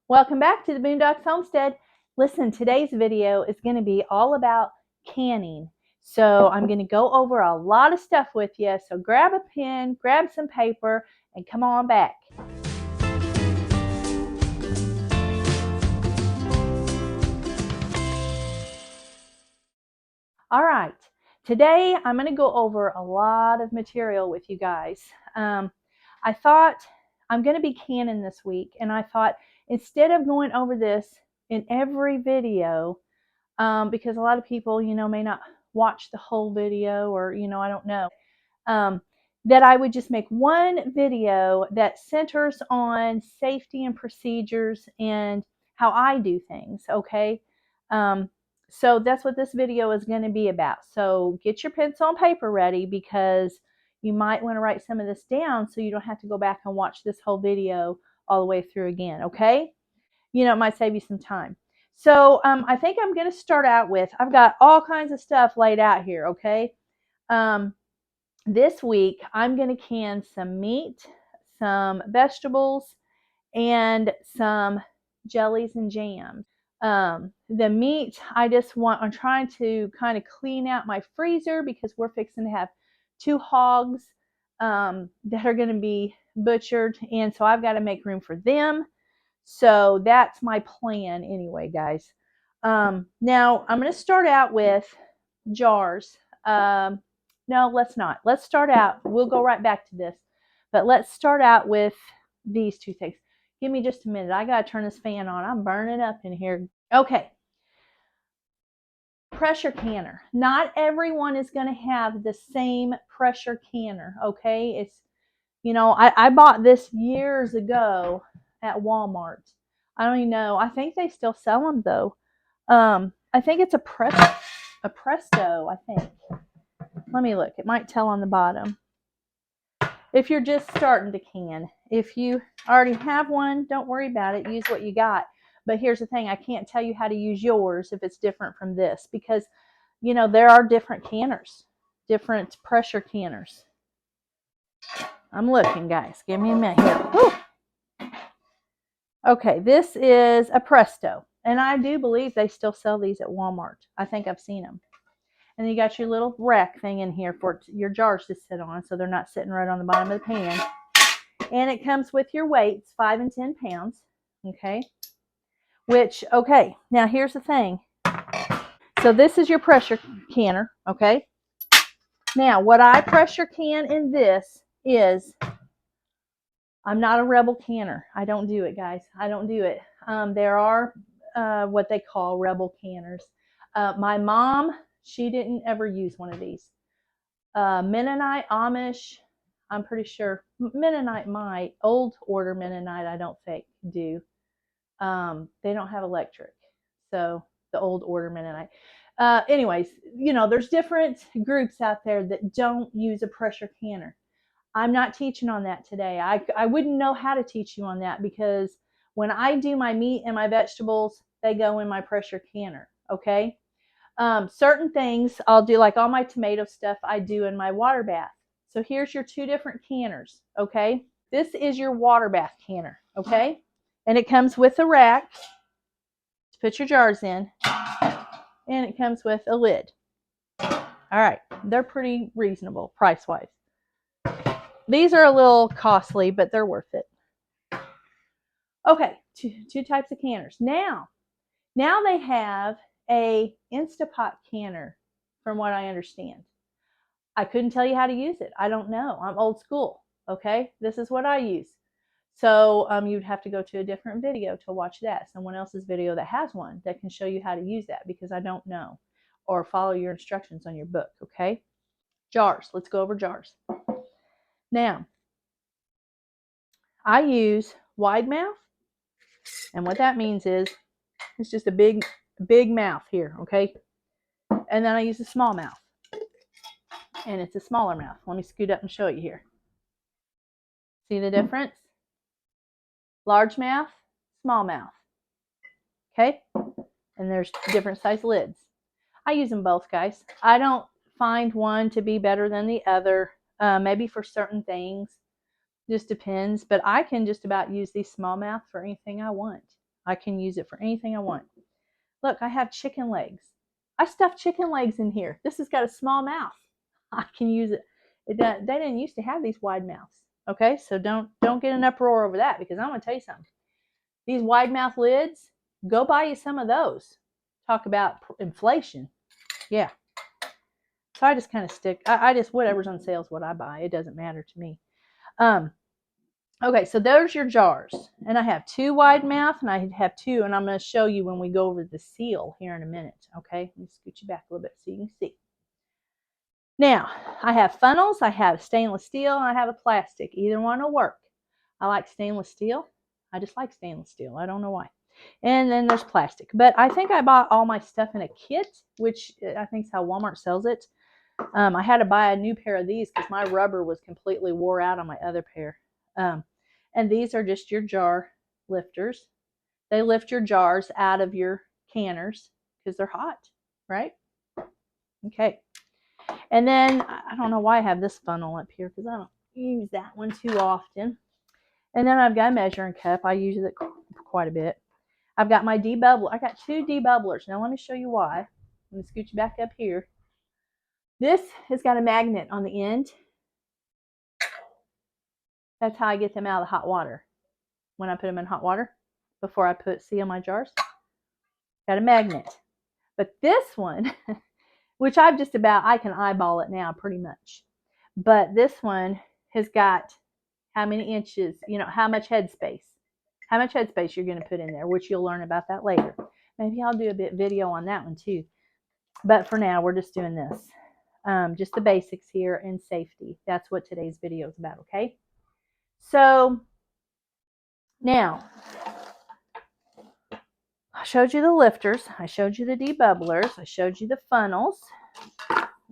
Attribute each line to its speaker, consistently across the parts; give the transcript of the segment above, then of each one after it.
Speaker 1: Welcome back to the Boondocks Homestead. Listen, today's video is going to be all about canning. So I'm going to go over a lot of stuff with you. So grab a pen, grab some paper, and come on back. All right, today I'm going to go over a lot of material with you guys. I thought I'm going to be canning this week, and I thought instead of going over this in every video, because a lot of people, may not watch the whole video, or, I don't know, that I would just make one video that centers on safety and procedures and how I do things, okay? So that's what this video is going to be about. So get your pencil and paper ready, because you might want to write some of this down so you don't have to go back and watch this whole video all the way through again, okay? It might save you some time. So I think I'm going to start out with, I've got all kinds of stuff laid out here, okay? This week, I'm going to can some meat, some vegetables, and some jellies and jams. The meat, I'm trying to kind of clean out my freezer, because we're fixing to have 2 hogs that are going to be butchered, and so I've got to make room for them. So that's my plan anyway, guys. Now, I'm going to start out with jars. No, let's not. Let's start out. We'll go right back to this. But let's start out with these 2 things. Give me just a minute. I got to turn this fan on. I'm burning up in here. Okay. Pressure canner. Not everyone is going to have the same pressure canner, okay? It's, I bought this years ago at Walmart. I don't even know. I think they still sell them, though. I think it's a Presto, I think. Let me look. It might tell on the bottom. If you're just starting to can. If you already have one, don't worry about it. Use what you got. But here's the thing. I can't tell you how to use yours if it's different from this, because, there are different canners, different pressure canners. I'm looking, guys. Give me a minute here. Whew. Okay, this is a Presto. And I do believe they still sell these at Walmart. I think I've seen them. And then you got your little rack thing in here for your jars to sit on, so they're not sitting right on the bottom of the pan. And it comes with your weights, 5 and 10 pounds. Okay. Okay, now here's the thing. So this is your pressure canner. Okay. Now, what I pressure can in this is, I'm not a Rebel canner. I don't do it, guys. I don't do it. There are what they call Rebel canners. My mom, she didn't ever use one of these. Mennonite, Amish, I'm pretty sure. Mennonite might. Old order Mennonite, I don't think do. They don't have electric. So the old order Mennonite. Anyways, there's different groups out there that don't use a pressure canner. I'm not teaching on that today. I wouldn't know how to teach you on that, because when I do my meat and my vegetables, they go in my pressure canner. Okay. Certain things I'll do, like all my tomato stuff, I do in my water bath. So here's your 2 different canners. Okay. This is your water bath canner. Okay. And it comes with a rack to put your jars in, and it comes with a lid. All right. They're pretty reasonable price wise. These are a little costly, but they're worth it. Okay, two types of canners. Now they have a Instapot canner, from what I understand. I couldn't tell you how to use it. I don't know. I'm old school. Okay, this is what I use. So you'd have to go to a different video to watch that. Someone else's video that has one that can show you how to use that, because I don't know. Or follow your instructions on your book. Okay, jars. Let's go over jars. Now, I use wide mouth. And what that means is, it's just a big mouth here, okay? And then I use a small mouth. And it's a smaller mouth. Let me scoot up and show you here. See the difference? Large mouth, small mouth. Okay? And there's different size lids. I use them both, guys. I don't find one to be better than the other. Maybe for certain things. Just depends. But I can just about use these small mouth for anything I want. I can use it for anything I want. Look, I have chicken legs. I stuffed chicken legs in here. This has got a small mouth. I can use it. They didn't used to have these wide mouths. Okay, so don't get an uproar over that, because I'm going to tell you something. These wide mouth lids, go buy you some of those. Talk about inflation. Yeah. So I just kind of stick. I just, whatever's on sale is what I buy. It doesn't matter to me. Okay, so there's your jars. And I have 2 wide mouth, and I have 2, and I'm going to show you when we go over the seal here in a minute. Okay, let me scoot you back a little bit so you can see. Now, I have funnels, I have stainless steel, and I have a plastic. Either one will work. I like stainless steel. I just like stainless steel. I don't know why. And then there's plastic. But I think I bought all my stuff in a kit, which I think is how Walmart sells it. I had to buy a new pair of these because my rubber was completely wore out on my other pair. And these are just your jar lifters. They lift your jars out of your canners because they're hot, right? Okay. And then, I don't know why I have this funnel up here because I don't use that one too often. And then I've got a measuring cup. I use it quite a bit. I've got my debubbler. I got 2 debubblers. Now let me show you why. Let me scoot you back up here. This has got a magnet on the end. That's how I get them out of the hot water. When I put them in hot water, before I seal my jars, got a magnet. But this one, which I can eyeball it now pretty much. But this one has got how many inches, how much headspace. How much headspace you're going to put in there, which you'll learn about that later. Maybe I'll do a video on that one too. But for now, we're just doing this. Just the basics here and safety. That's what today's video is about, okay? So, now, I showed you the lifters. I showed you the debubblers. I showed you the funnels.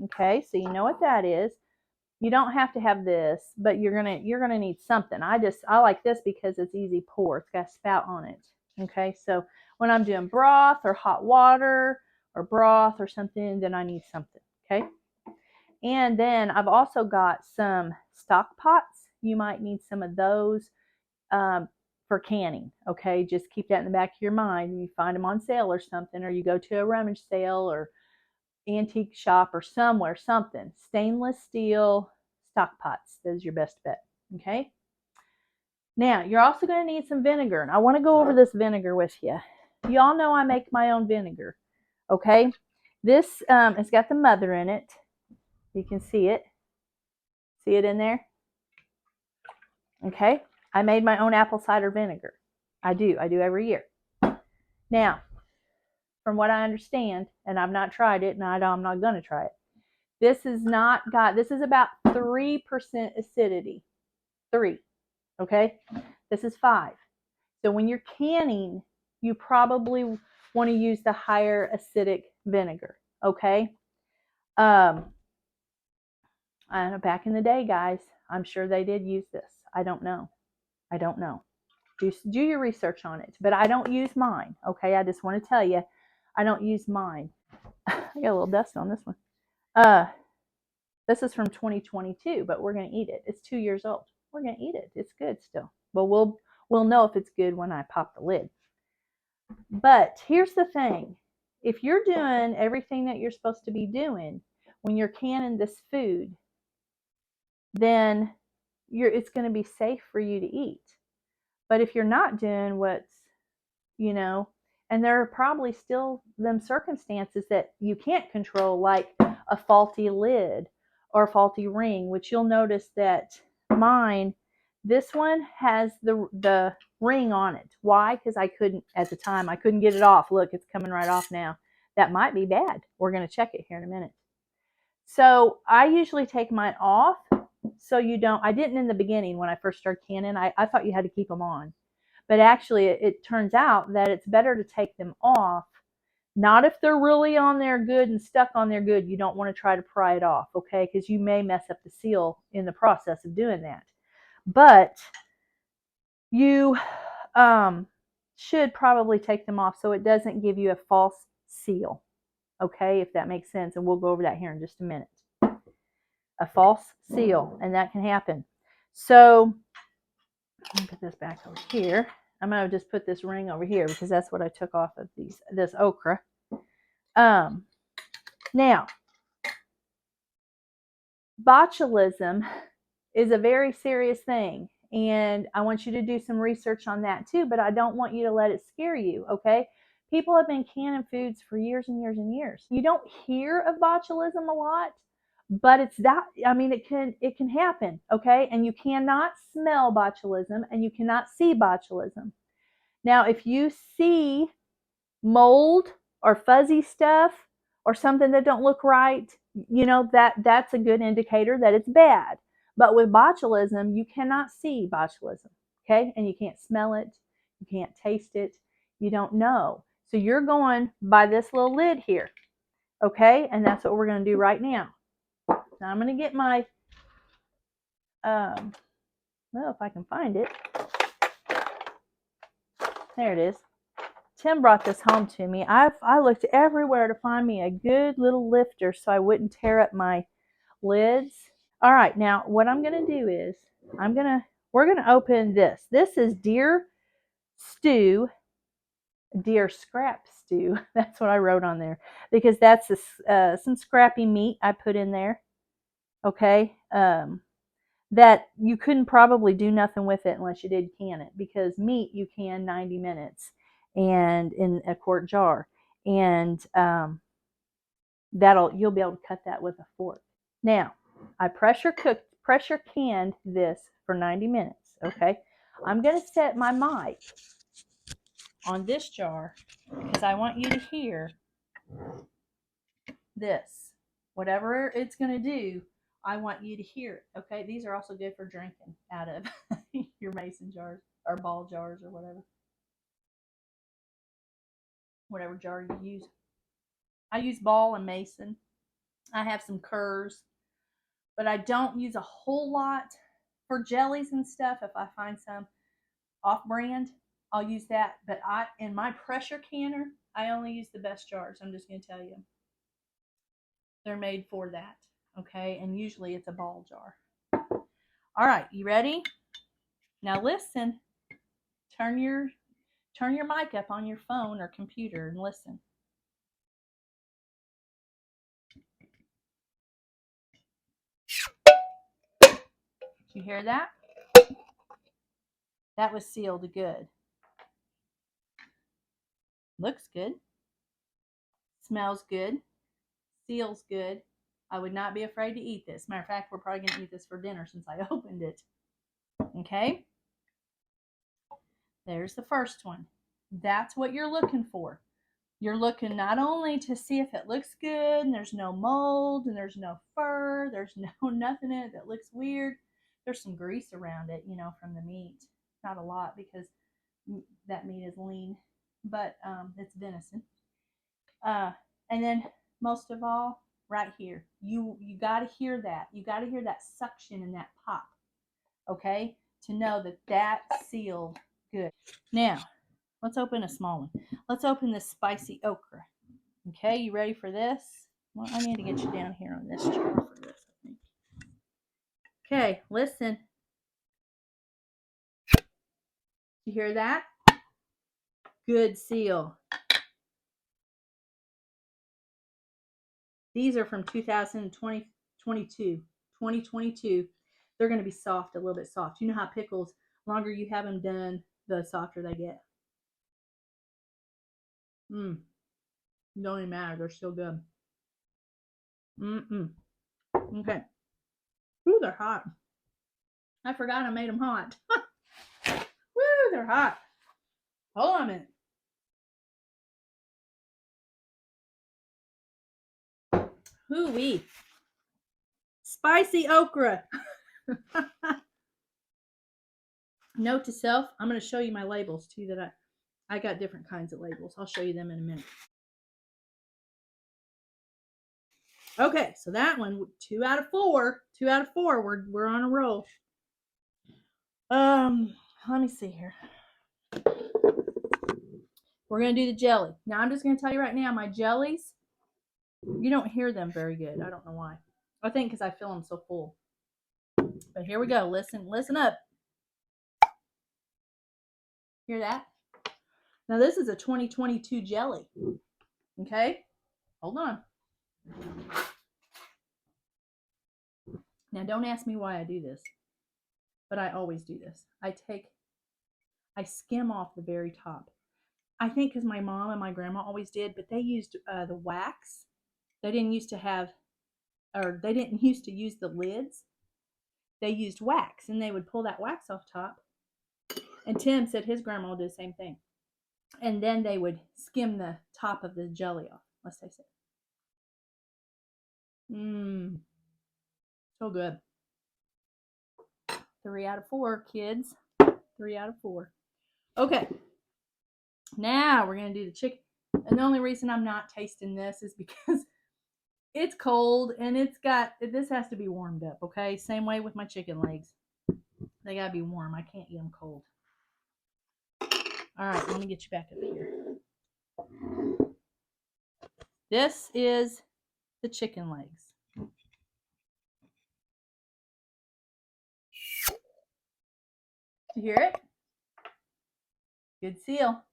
Speaker 1: Okay, so you know what that is. You don't have to have this, but you're gonna need something. I like this because it's easy pour. It's got a spout on it. Okay, so when I'm doing broth or hot water or broth or something, then I need something. Okay, and then I've also got some stock pots. You might need some of those for canning. Okay, just keep that in the back of your mind. You find them on sale or something, or you go to a rummage sale or antique shop or somewhere, something. Stainless steel stock pots. That is your best bet. Okay. Now, you're also going to need some vinegar. And I want to go over this vinegar with you. Y'all know I make my own vinegar. Okay. This it's got the mother in it. You can see it. See it in there? Okay. I made my own apple cider vinegar. I do every year. Now, from what I understand, and I've not tried it, and I'm not going to try it. This is about 3% acidity. 3. Okay? This is 5. So when you're canning, you probably want to use the higher acidic vinegar. Okay? I know back in the day, guys, I'm sure they did use this. I don't know. Do your research on it. But I don't use mine. Okay? I just want to tell you, I don't use mine. I got a little dust on this one. This is from 2022, but we're going to eat it. It's 2 years old. We're going to eat it. It's good still. But we'll know if it's good when I pop the lid. But here's the thing. If you're doing everything that you're supposed to be doing when you're canning this food, then it's going to be safe for you to eat. But if you're not doing and there are probably still them circumstances that you can't control, like a faulty lid or a faulty ring, which you'll notice that this one has the ring on it. Why? Because at the time, I couldn't get it off. Look, it's coming right off now. That might be bad. We're going to check it here in a minute. So I usually take mine off so I didn't in the beginning when I first started canning. I thought you had to keep them on. But actually, it turns out that it's better to take them off. Not if they're really on there good and stuck on there good. You don't want to try to pry it off, okay? Because you may mess up the seal in the process of doing that. But you should probably take them off so it doesn't give you a false seal, okay? If that makes sense. And we'll go over that here in just a minute. A false seal, and that can happen. So, let me put this back over here. I'm going to just put this ring over here because that's what I took off of this okra. Now, botulism is a very serious thing, and I want you to do some research on that too, but I don't want you to let it scare you, okay? People have been canning foods for years and years and years. You don't hear of botulism a lot, but it's that, I mean, it can happen, okay? And you cannot smell botulism and you cannot see botulism. Now, if you see mold or fuzzy stuff or something that don't look right, you know, that's a good indicator that it's bad. But with botulism, you cannot see botulism, okay? And you can't smell it, you can't taste it, you don't know. So you're going by this little lid here, okay? And that's what we're going to do right now. Now I'm going to get my, well, if I can find it. There it is. Tim brought this home to me. I looked everywhere to find me a good little lifter so I wouldn't tear up my lids. All right, now what I'm going to do is we're going to open this. This is deer scrap stew. That's what I wrote on there because that's some scrappy meat I put in there. Okay, that you couldn't probably do nothing with it unless you did can it, because meat you can 90 minutes and in a quart jar, and you'll be able to cut that with a fork. Now, I pressure canned this for 90 minutes, okay? I'm going to set my mic on this jar because I want you to hear this. Whatever it's going to do, I want you to hear it, okay? These are also good for drinking out of your mason jars or ball jars or whatever jar you use. I use ball and mason. I have some Kerrs, but I don't use a whole lot for jellies and stuff. If I find some off-brand, I'll use that. But in my pressure canner, I only use the best jars. I'm just going to tell you. They're made for that, okay? And usually it's a ball jar. All right, you ready? Now listen. Turn your mic up on your phone or computer and listen. Did you hear that? That was sealed good. Looks good. Smells good. Seals good. I would not be afraid to eat this. Matter of fact, we're probably going to eat this for dinner since I opened it. Okay? There's the first one. That's what you're looking for. You're looking not only to see if it looks good and there's no mold and there's no fur, there's no nothing in it that looks weird. There's some grease around it, you know, from the meat. Not a lot because that meat is lean, but it's venison. And then most of all, right here, you got to hear that. You got to hear that suction and that pop, okay, to know that that's sealed good. Now, let's open a small one. Let's open this spicy okra. Okay, you ready for this? Well, I need to get you down here on this chair for this, I think. Okay, listen. You hear that? Good seal. These are from 2022. They're going to be soft, a little bit soft. You know how pickles, longer you have them done, the softer they get. Don't even matter. They're still good. Okay. Ooh, they're hot. I forgot I made them hot. Woo, they're hot. Hold on a minute. Hoo-wee. Spicy okra. Note to self, I'm going to show you my labels too, that I got different kinds of labels. I'll show you them in a minute. Okay, so that one, 2 out of 4. 2 out of 4. We're on a roll. Let me see here. We're going to do the jelly. Now I'm just going to tell you right now, my jellies, you don't hear them very good. I don't know why. I think because I feel them so full. But here we go. Listen up. Hear that? Now this is a 2022 jelly. Okay? Hold on. Now don't ask me why I do this, but I always do this. I skim off the very top. I think because my mom and my grandma always did, but they used the wax. They didn't used to have, or they didn't used to use the lids. They used wax, and they would pull that wax off top. And Tim said his grandma would do the same thing. And then they would skim the top of the jelly off. Let's taste it. Mmm, so good. 3 out of 4, kids. 3 out of 4. Okay, now we're going to do the chicken. And the only reason I'm not tasting this is because it's cold and this has to be warmed up, okay? Same way with my chicken legs. They got to be warm. I can't eat them cold. All right, let me get you back up here. This is the chicken legs. You hear it? Good seal.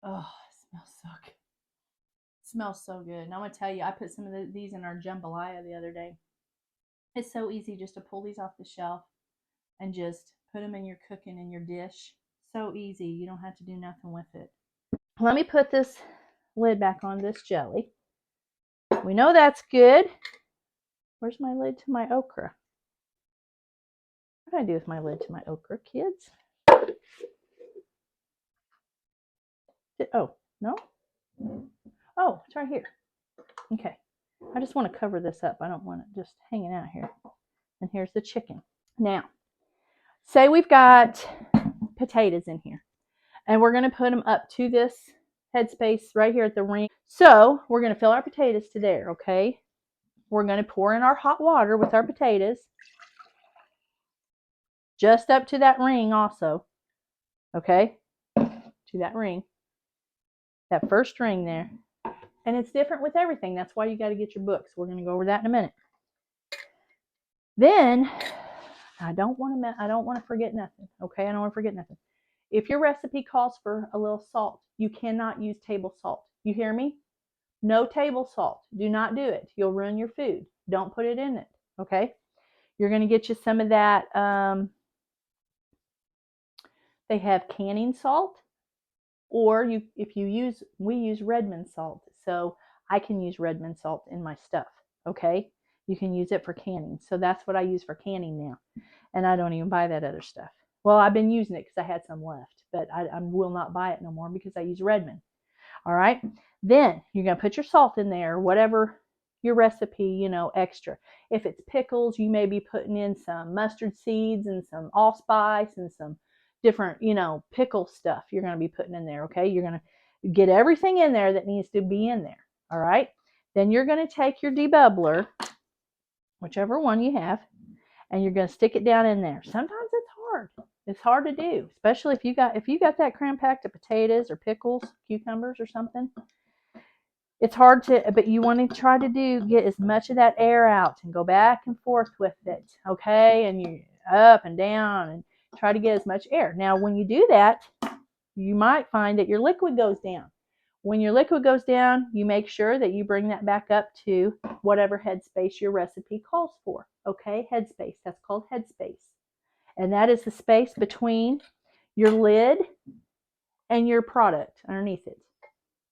Speaker 1: Oh, it smells so good. It smells so good. And I'm going to tell you, I put some of these in our jambalaya the other day. It's so easy just to pull these off the shelf and just put them in your cooking in your dish. So easy. You don't have to do nothing with it. Let me put this lid back on this jelly. We know that's good. Where's my lid to my okra? What do I do with my lid to my okra, kids? Oh, no? Oh, it's right here. Okay. I just want to cover this up. I don't want it just hanging out here. And here's the chicken. Now, say we've got potatoes in here. And we're going to put them up to this headspace right here at the ring. So we're going to fill our potatoes to there, okay? We're going to pour in our hot water with our potatoes. Just up to that ring also. Okay? To that ring. That first ring there. And it's different with everything. That's why you got to get your books. We're going to go over that in a minute. Then, I don't want to forget nothing. Okay? I don't want to forget nothing. If your recipe calls for a little salt, you cannot use table salt. You hear me? No table salt. Do not do it. You'll ruin your food. Don't put it in it. Okay? You're going to get you some of that. They have canning salt, or we use Redmond salt. So I can use Redmond salt in my stuff. Okay? You can use it for canning. So that's what I use for canning now. And I don't even buy that other stuff. Well, I've been using it because I had some left, but I will not buy it no more because I use Redmond. All right. Then you're going to put your salt in there, whatever your recipe, extra. If it's pickles, you may be putting in some mustard seeds and some allspice and some different, pickle stuff you're going to be putting in there. Okay. You're going to get everything in there that needs to be in there. All right. Then you're going to take your debubbler, whichever one you have, and you're going to stick it down in there. Sometimes it's hard. It's hard to do, especially if you got that cram packed of potatoes or pickles, cucumbers or something. It's hard but you want to try to get as much of that air out and go back and forth with it, okay? And you up and down and try to get as much air. Now, when you do that, you might find that your liquid goes down. When your liquid goes down, you make sure that you bring that back up to whatever headspace your recipe calls for, okay? Headspace, that's called headspace. And that is the space between your lid and your product underneath it.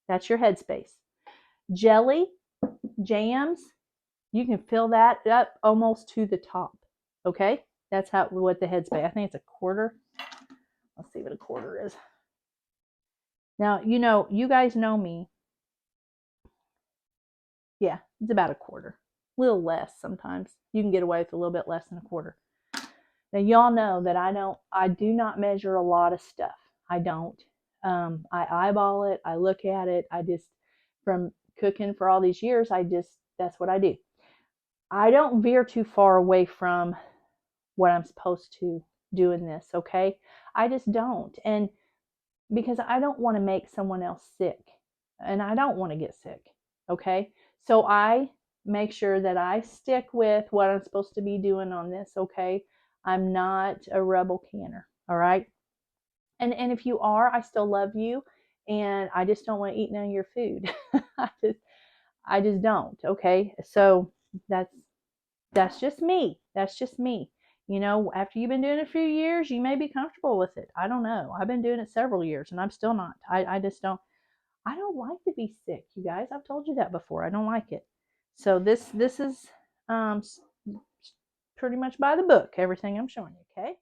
Speaker 1: That's your headspace. Jelly, jams, you can fill that up almost to the top. Okay? That's what the headspace. I think it's a quarter. Let's see what a quarter is. Now, you guys know me. Yeah, it's about a quarter. A little less sometimes. You can get away with a little bit less than a quarter. Now, y'all know that I do not measure a lot of stuff. I don't. I eyeball it. I look at it. From cooking for all these years, that's what I do. I don't veer too far away from what I'm supposed to do in this, okay? I just don't. And because I don't want to make someone else sick. And I don't want to get sick, okay? So I make sure that I stick with what I'm supposed to be doing on this, okay? I'm not a rebel canner. All right. And if you are, I still love you, and I just don't want to eat none of your food. I just don't. Okay. So that's just me. That's just me. You know, after you've been doing it a few years, you may be comfortable with it. I don't know. I've been doing it several years and I'm still not. I just don't. I don't like to be sick, you guys. I've told you that before. I don't like it. So this is um pretty much by the book, everything I'm showing you, okay?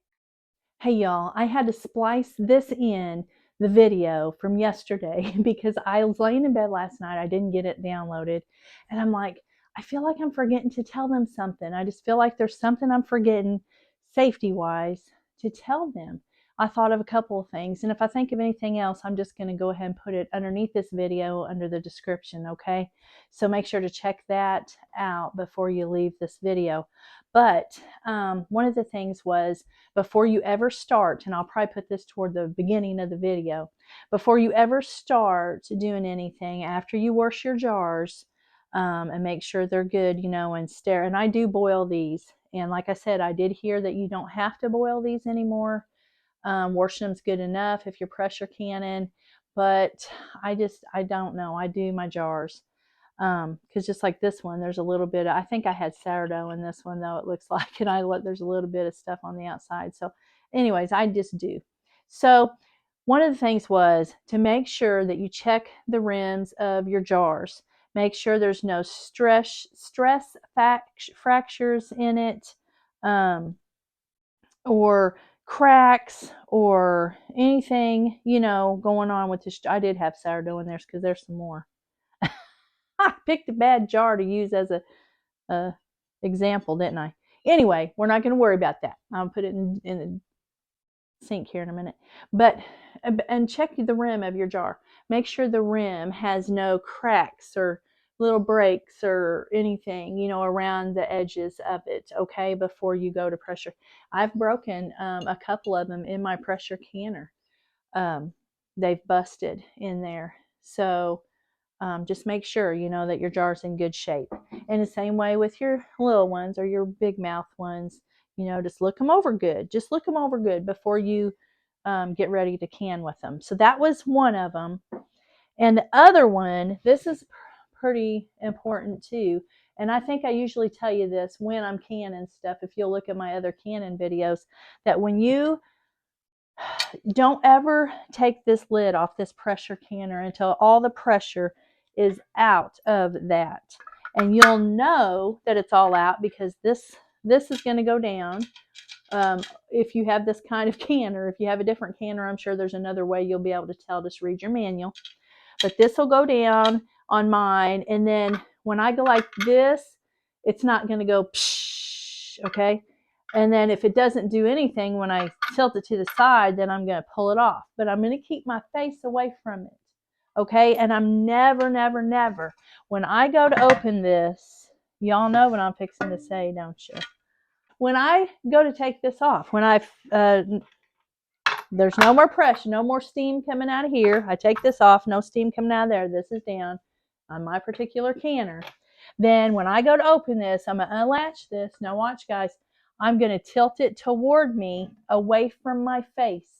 Speaker 1: Hey y'all, I had to splice this in the video from yesterday because I was laying in bed last night. I didn't get it downloaded. And I'm like, I feel like I'm forgetting to tell them something. I just feel like there's something I'm forgetting safety wise to tell them. I thought of a couple of things. And if I think of anything else, I'm just going to go ahead and put it underneath this video under the description. Okay. So make sure to check that out before you leave this video. But one of the things was, before you ever start, and I'll probably put this toward the beginning of the video, before you ever start doing anything, after you wash your jars and make sure they're good, you know, and stare. And I do boil these. And like I said, I did hear that you don't have to boil these anymore. Washing them's good enough if you're pressure canning. But I don't know. I do my jars. Because just like this one, there's a little bit I think I had sourdough in this one, though, it looks like, and there's a little bit of stuff on the outside. So anyways, I just do. So one of the things was to make sure that you check the rims of your jars. Make sure there's no stress fractures in it, or cracks or anything, you know, going on with this. I did have sourdough in there because there's some more. I picked a bad jar to use as a example, didn't I? Anyway, we're not going to worry about that. I'll put it in the sink here in a minute. But and check the rim of your jar. Make sure the rim has no cracks or little breaks or anything, you know, around the edges of it, okay, before you go to pressure. I've broken a couple of them in my pressure canner. They've busted in there. So just make sure, you know, that your jar's in good shape. And the same way with your little ones or your big mouth ones, you know, just look them over good. Just look them over good before you get ready to can with them. So that was one of them. And the other one, this is pretty important too. And I think I usually tell you this when I'm canning stuff, if you'll look at my other canning videos, that when you don't ever take this lid off this pressure canner until all the pressure is out of that. And you'll know that it's all out because this is going to go down. If you have this kind of canner, if you have a different canner, I'm sure there's another way you'll be able to tell. Just read your manual. But this will go down on mine. And then when I go like this, it's not going to go psh, okay? And then if it doesn't do anything, when I tilt it to the side, then I'm going to pull it off. But I'm going to keep my face away from it, okay? And I'm never, when I go to open this, y'all know what I'm fixing to say, don't you? When I go to take this off, when there's no more pressure, no more steam coming out of here. I take this off, no steam coming out of there. This is down on my particular canner. Then when I go to open this, I'm going to unlatch this. Now watch, guys. I'm going to tilt it toward me, away from my face,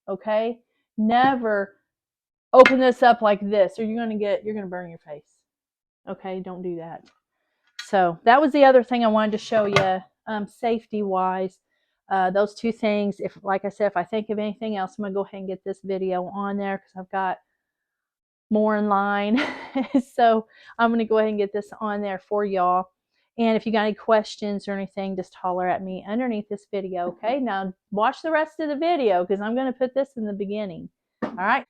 Speaker 1: okay? Never open this up like this or you're going to burn your face. Okay, don't do that. So that was the other thing I wanted to show you, safety-wise. Those two things, if, like I said, if I think of anything else, I'm going to go ahead and get this video on there because I've got more in line. So I'm going to go ahead and get this on there for y'all. And if you got any questions or anything, just holler at me underneath this video, okay? Now, watch the rest of the video because I'm going to put this in the beginning. All right?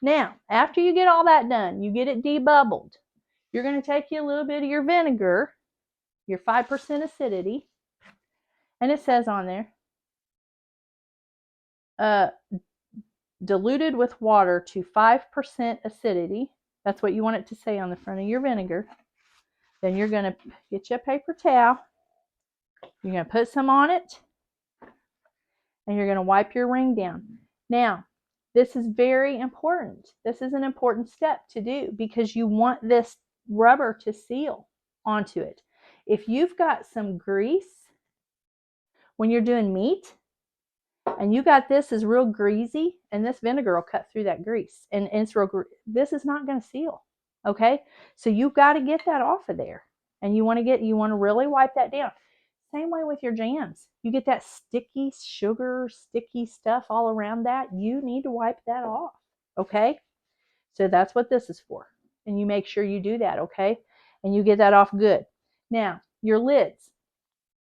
Speaker 1: Now, after you get all that done, you get it debubbled. You're going to take you a little bit of your vinegar, your 5% acidity, and it says on there, diluted with water to 5% acidity. That's what you want it to say on the front of your vinegar. Then you're going to get you a paper towel. You're going to put some on it, and you're going to wipe your ring down. Now, this is very important. This is an important step to do because you want this rubber to seal onto it. If you've got some grease, when you're doing meat and you got this is real greasy, and this vinegar will cut through that grease, and it's real, this is not going to seal. Okay, so you've got to get that off of there, and you want to really wipe that down. Same way with your jams. You get that sticky sugar, sticky stuff all around that. You need to wipe that off. Okay, so that's what this is for, and you make sure you do that. Okay, and you get that off good. Now your lids,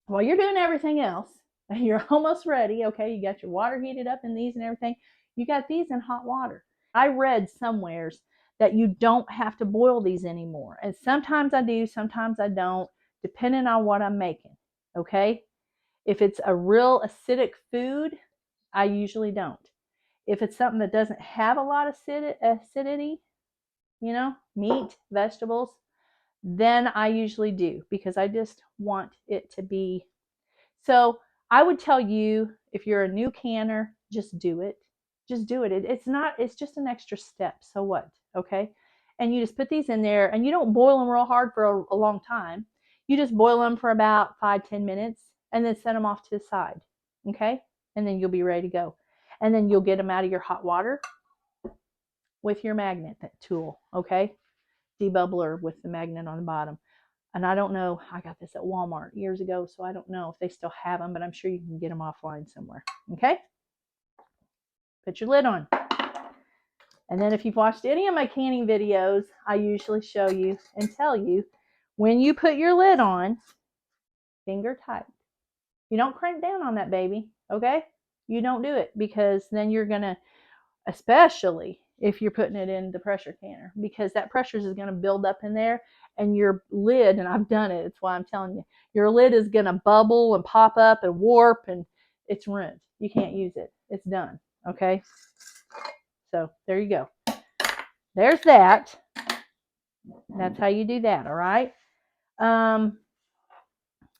Speaker 1: while you're doing everything else, you're almost ready. Okay, you got your water heated up in these and everything. You got these in hot water. I read somewheres that you don't have to boil these anymore. And sometimes I do, sometimes I don't, depending on what I'm making. Okay, if it's a real acidic food, I usually don't. If it's something that doesn't have a lot of acidity, meat, vegetables, then I usually do, because I just want it to be. So I would tell you, if you're a new canner, just do it. Just do it. It's just an extra step. So what? Okay. And you just put these in there, and you don't boil them real hard for a long time. You just boil them for about 5-10 minutes and then set them off to the side. Okay. And then you'll be ready to go. And then you'll get them out of your hot water with your magnet tool. Okay. Debubbler with the magnet on the bottom. And I don't know, I got this at Walmart years ago, so I don't know if they still have them, but I'm sure you can get them offline somewhere. Okay? Put your lid on. And then if you've watched any of my canning videos, I usually show you and tell you, when you put your lid on, finger tight. You don't crank down on that baby, okay? You don't do it, because then you're going to, especially if you're putting it in the pressure canner, because that pressure is going to build up in there, and your lid, and I've done it, it's why I'm telling you, your lid is going to bubble and pop up and warp, and it's ruined. You can't use it. It's done. Okay? So there you go. There's that. That's how you do that. All right?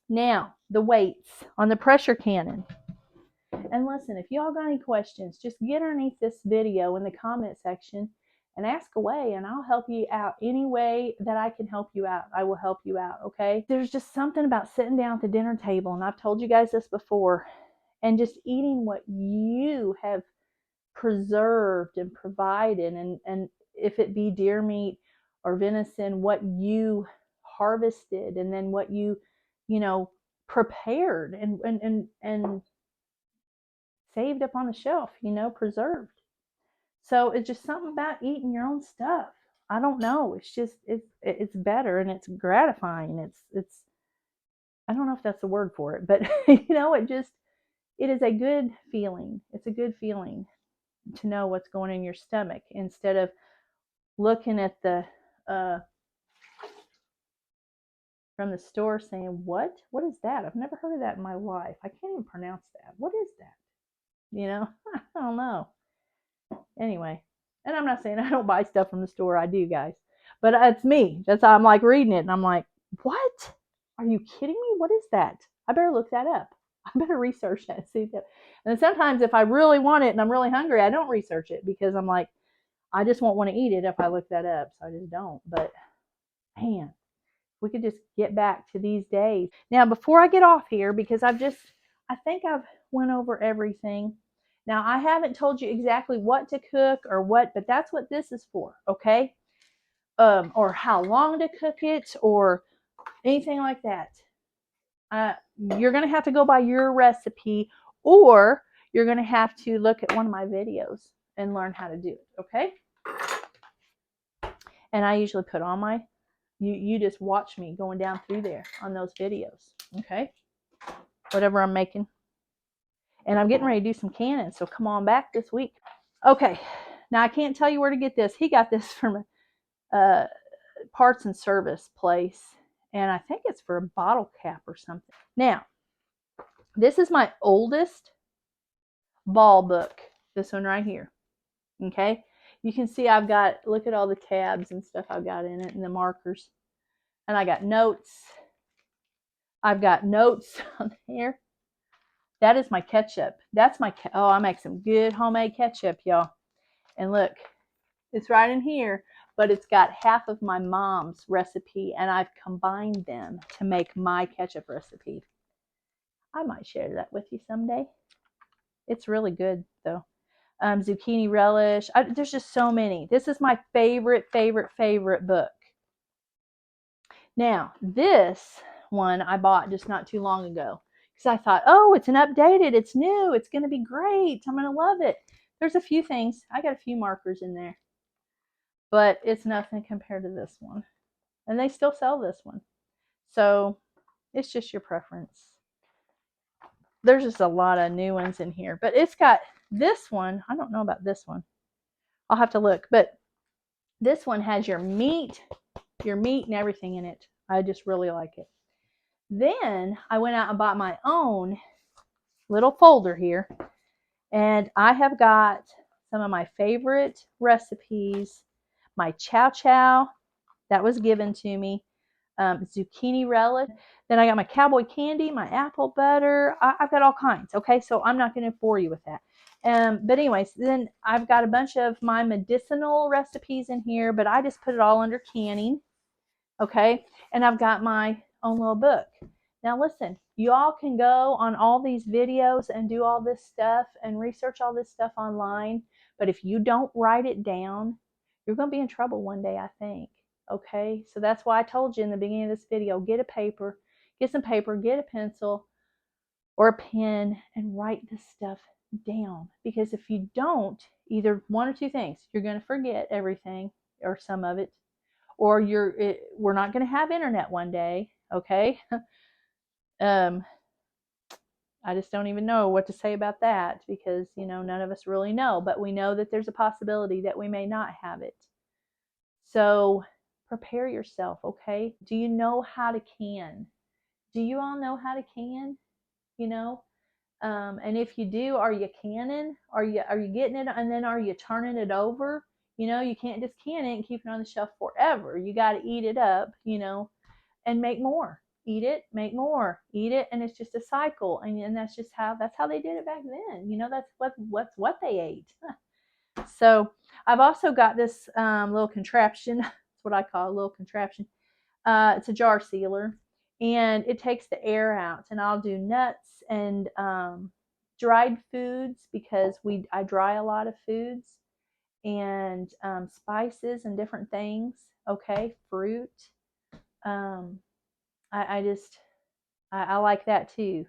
Speaker 1: Now, the weights on the pressure cannon. And listen, if y'all got any questions, just get underneath this video in the comment section and ask away, and I'll help you out any way that I can help you out. I will help you out, okay? There's just something about sitting down at the dinner table, and I've told you guys this before, and just eating what you have preserved and provided, and if it be deer meat or venison, what you harvested, and then what you prepared and saved up on the shelf, preserved. So it's just something about eating your own stuff. I don't know. It's just it's better, and it's gratifying. It's I don't know if that's the word for it, but it is a good feeling. It's a good feeling to know what's going in your stomach, instead of looking at the from the store saying, what is that? I've never heard of that in my life. I can't even pronounce that. What is that? I don't know. Anyway, and I'm not saying I don't buy stuff from the store. I do, guys. But it's me. That's how I'm like reading it, and I'm like, what? Are you kidding me? What is that? I better look that up. I better research that. See that. And sometimes if I really want it and I'm really hungry, I don't research it, because I'm like, I just won't want to eat it if I look that up. So I just don't. But man, we could just get back to these days. Now, before I get off here, because I think I've went over everything. Now, I haven't told you exactly what to cook or what, but that's what this is for, okay? Or how long to cook it or anything like that. You're going to have to go by your recipe, or you're going to have to look at one of my videos and learn how to do it, okay? And I usually put on my, you just watch me going down through there on those videos, okay? Whatever I'm making. And I'm getting ready to do some canning, so come on back this week. Okay, now I can't tell you where to get this. He got this from a parts and service place, and I think it's for a bottle cap or something. Now, this is my oldest ball book, this one right here, okay? You can see I've got, look at all the tabs and stuff I've got in it, and the markers. And I got notes. I've got notes on here. That is my ketchup. That's my, I make some good homemade ketchup, y'all. And look, it's right in here, but it's got half of my mom's recipe, and I've combined them to make my ketchup recipe. I might share that with you someday. It's really good though. Zucchini relish. There's just so many. This is my favorite book. Now, this one I bought just not too long ago because I thought, oh, it's an updated, it's new, it's going to be great. I'm going to love it. There's a few things. I got a few markers in there, but it's nothing compared to this one. And they still sell this one. So it's just your preference. There's just a lot of new ones in here, but it's got this one. I don't know about this one. I'll have to look, but this one has your meat and everything in it. I just really like it. Then I went out and bought my own little folder here, and I have got some of my favorite recipes. My chow chow that was given to me, zucchini relish. Then I got my cowboy candy, my apple butter. I've got all kinds. Okay, so I'm not going to bore you with that. But anyways, then I've got a bunch of my medicinal recipes in here, but I just put it all under canning. Okay, and I've got my own little book. Now listen, you all can go on all these videos and do all this stuff and research all this stuff online, but if you don't write it down, you're going to be in trouble one day, I think. Okay, so that's why I told you in the beginning of this video, get a paper, get some paper, get a pencil or a pen and write this stuff down, because if you don't, either one or two things, you're going to forget everything or some of it, or we're not going to have internet one day. Okay. I just don't even know what to say about that, because none of us really know, but we know that there's a possibility that we may not have it. So prepare yourself. Okay, do you know how to can? Do you all know how to can? And if you do, are you canning? Are you getting it, and then are you turning it over? You can't just can it and keep it on the shelf forever. You got to eat it up, and make more. Eat it, make more, eat it, and it's just a cycle. And that's how they did it back then. That's what they ate. So I've also got this little contraption. That's what I call a little contraption. It's a jar sealer, and it takes the air out. And I'll do nuts and dried foods, because I dry a lot of foods, and spices and different things. Okay, fruit. I like that too.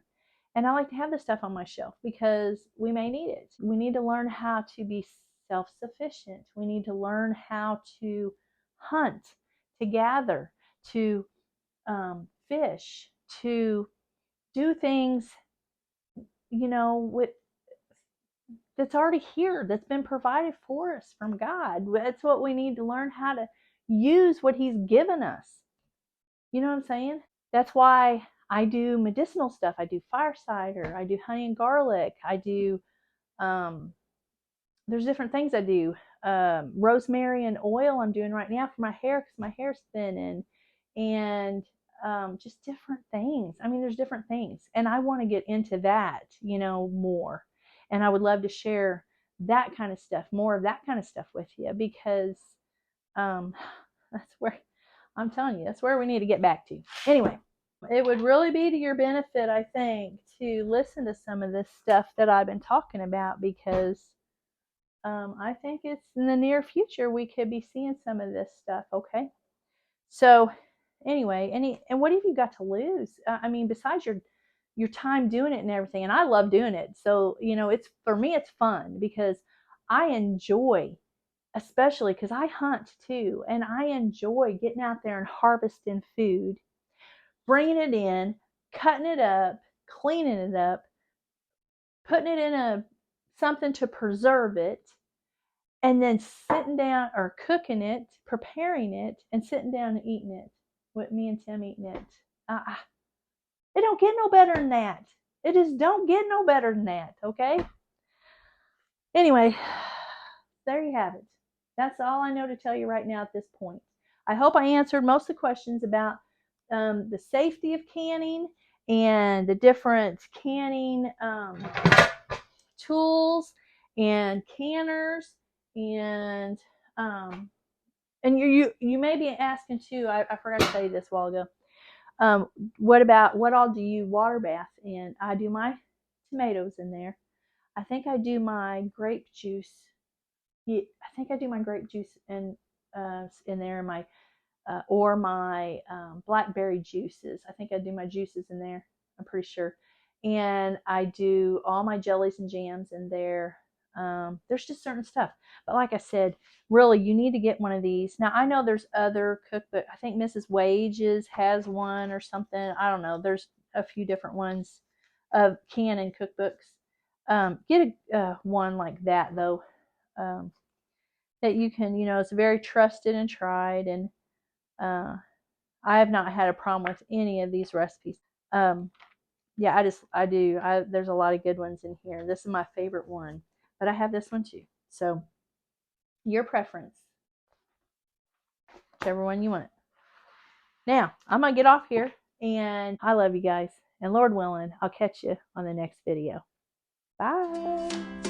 Speaker 1: And I like to have this stuff on my shelf because we may need it. We need to learn how to be self-sufficient. We need to learn how to hunt, to gather, to fish, to do things, that's already here, that's been provided for us from God. That's what we need to learn, how to use what He's given us. You know what I'm saying? That's why I do medicinal stuff. I do fire cider. I do honey and garlic. I do, there's different things I do. Rosemary and oil I'm doing right now for my hair, because my hair's thinning, and just different things. I mean, there's different things. And I want to get into that, more. And I would love to share that kind of stuff, more of that kind of stuff with you, because that's where, I'm telling you, that's where we need to get back to. Anyway, it would really be to your benefit, I think, to listen to some of this stuff that I've been talking about, because I think it's in the near future we could be seeing some of this stuff. Okay, so anyway, and what have you got to lose? I mean, besides your time doing it and everything, and I love doing it. So it's, for me, it's fun because I enjoy, especially because I hunt too, and I enjoy getting out there and harvesting food, bringing it in, cutting it up, cleaning it up, putting it in something to preserve it, and then sitting down or cooking it, preparing it, and sitting down and eating it with me and Tim eating it. It don't get no better than that. It just don't get no better than that. Okay. Anyway, there you have it. That's all I know to tell you right now at this point. I hope I answered most of the questions about the safety of canning and the different canning tools and canners, and you may be asking too. I forgot to tell you this a while ago. What all do you water bath in? I do my tomatoes in there. I think I do my grape juice. Yeah, I think I do my grape juice in there, my or my blackberry juices. I think I do my juices in there. I'm pretty sure. And I do all my jellies and jams in there. There's just certain stuff. But like I said, really, you need to get one of these. Now, I know there's other cookbook. I think Mrs. Wages has one or something. I don't know. There's a few different ones of Canon cookbooks. Get a one like that, though, that you can, it's very trusted and tried. And uh, I have not had a problem with any of these recipes. Yeah, I do. There's a lot of good ones in here. This is my favorite one, but I have this one too. So your preference, whichever one you want. Now I'm gonna get off here, and I love you guys. And Lord willing, I'll catch you on the next video. Bye.